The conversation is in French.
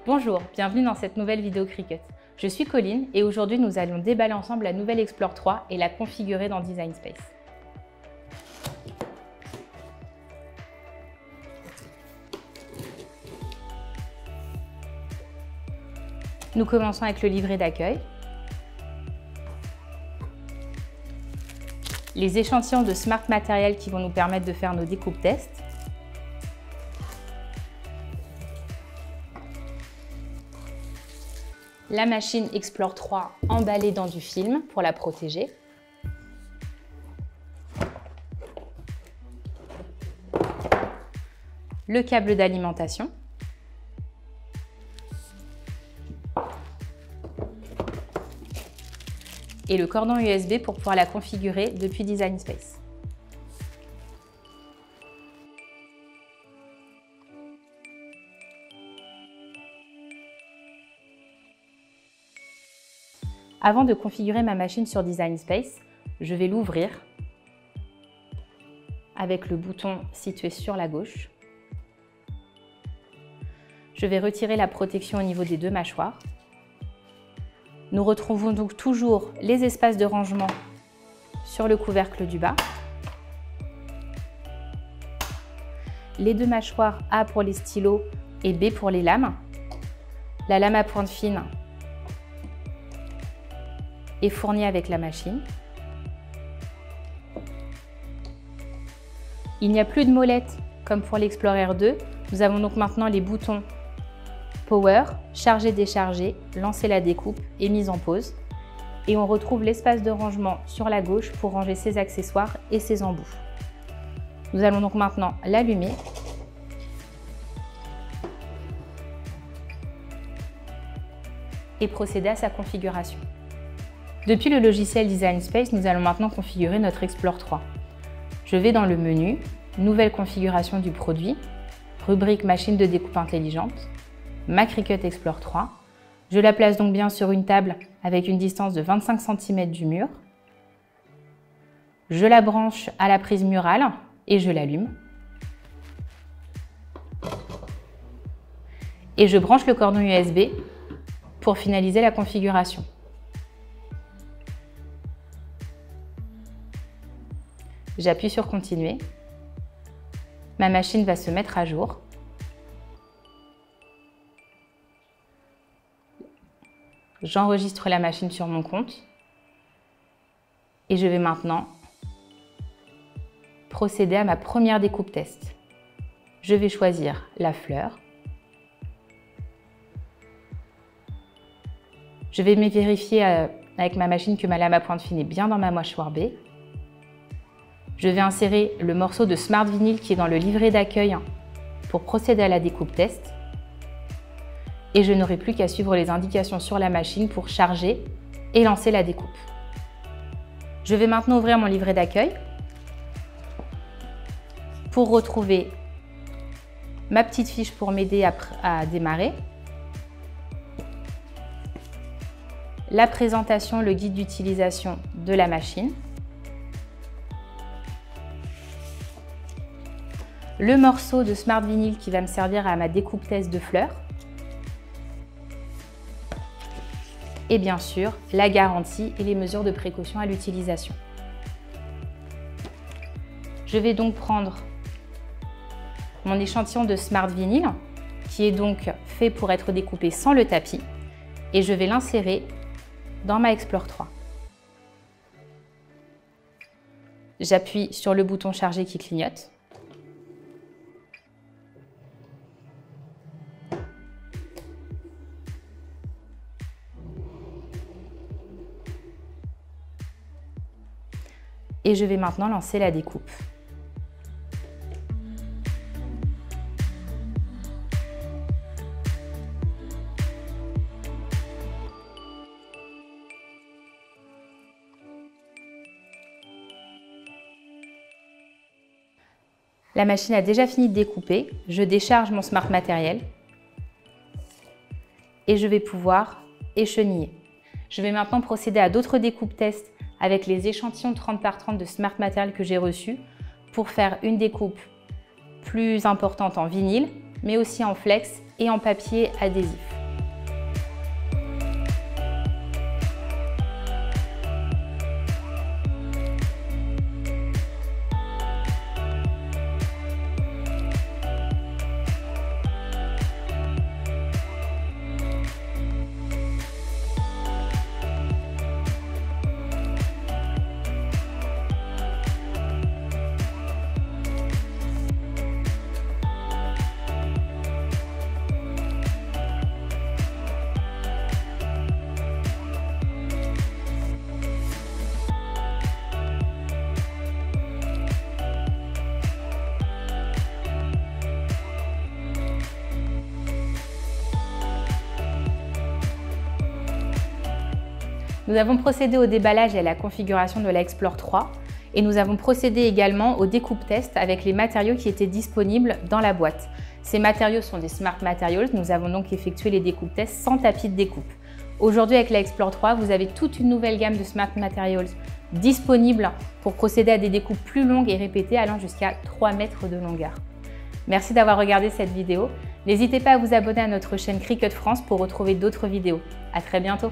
Bonjour, bienvenue dans cette nouvelle vidéo Cricut. Je suis Colline et aujourd'hui nous allons déballer ensemble la nouvelle Explore 3 et la configurer dans Design Space. Nous commençons avec le livret d'accueil. Les échantillons de Smart Material qui vont nous permettre de faire nos découpes tests. La machine Explore 3 emballée dans du film pour la protéger. Le câble d'alimentation. Et le cordon USB pour pouvoir la configurer depuis Design Space. Avant de configurer ma machine sur Design Space, je vais l'ouvrir avec le bouton situé sur la gauche. Je vais retirer la protection au niveau des deux mâchoires. Nous retrouvons donc toujours les espaces de rangement sur le couvercle du bas. Les deux mâchoires A pour les stylos et B pour les lames. La lame à pointe fine est fournie avec la machine. Il n'y a plus de molette comme pour l'Explore 2. Nous avons donc maintenant les boutons Power, charger, décharger, lancer la découpe et mise en pause. Et on retrouve l'espace de rangement sur la gauche pour ranger ses accessoires et ses embouts. Nous allons donc maintenant l'allumer. Et procéder à sa configuration. Depuis le logiciel Design Space, nous allons maintenant configurer notre Explore 3. Je vais dans le menu, Nouvelle configuration du produit, rubrique Machine de découpe intelligente, ma Cricut Explore 3. Je la place donc bien sur une table avec une distance de 25 cm du mur. Je la branche à la prise murale et je l'allume. Et je branche le cordon USB pour finaliser la configuration. J'appuie sur Continuer. Ma machine va se mettre à jour. J'enregistre la machine sur mon compte et je vais maintenant procéder à ma première découpe test. Je vais choisir la fleur. Je vais vérifier avec ma machine que ma lame à pointe fine est bien dans ma mâchoire B. Je vais insérer le morceau de Smart Vinyl qui est dans le livret d'accueil pour procéder à la découpe test. Et je n'aurai plus qu'à suivre les indications sur la machine pour charger et lancer la découpe. Je vais maintenant ouvrir mon livret d'accueil pour retrouver ma petite fiche pour m'aider à démarrer, la présentation, le guide d'utilisation de la machine, le morceau de Smart Vinyl qui va me servir à ma découpe test de fleurs, et bien sûr la garantie et les mesures de précaution à l'utilisation. Je vais donc prendre mon échantillon de Smart Vinyl qui est donc fait pour être découpé sans le tapis et je vais l'insérer dans ma Explore 3. J'appuie sur le bouton charger qui clignote. Et je vais maintenant lancer la découpe. La machine a déjà fini de découper. Je décharge mon Smart Material et je vais pouvoir écheniller. Je vais maintenant procéder à d'autres découpes tests avec les échantillons 30 par 30 de Smart Material que j'ai reçus pour faire une découpe plus importante en vinyle, mais aussi en flex et en papier adhésif. Nous avons procédé au déballage et à la configuration de la Explore 3 et nous avons procédé également au découpe test avec les matériaux qui étaient disponibles dans la boîte. Ces matériaux sont des Smart Materials, nous avons donc effectué les découpes tests sans tapis de découpe. Aujourd'hui avec la Explore 3, vous avez toute une nouvelle gamme de Smart Materials disponible pour procéder à des découpes plus longues et répétées allant jusqu'à 3 mètres de longueur. Merci d'avoir regardé cette vidéo. N'hésitez pas à vous abonner à notre chaîne Cricut France pour retrouver d'autres vidéos. À très bientôt.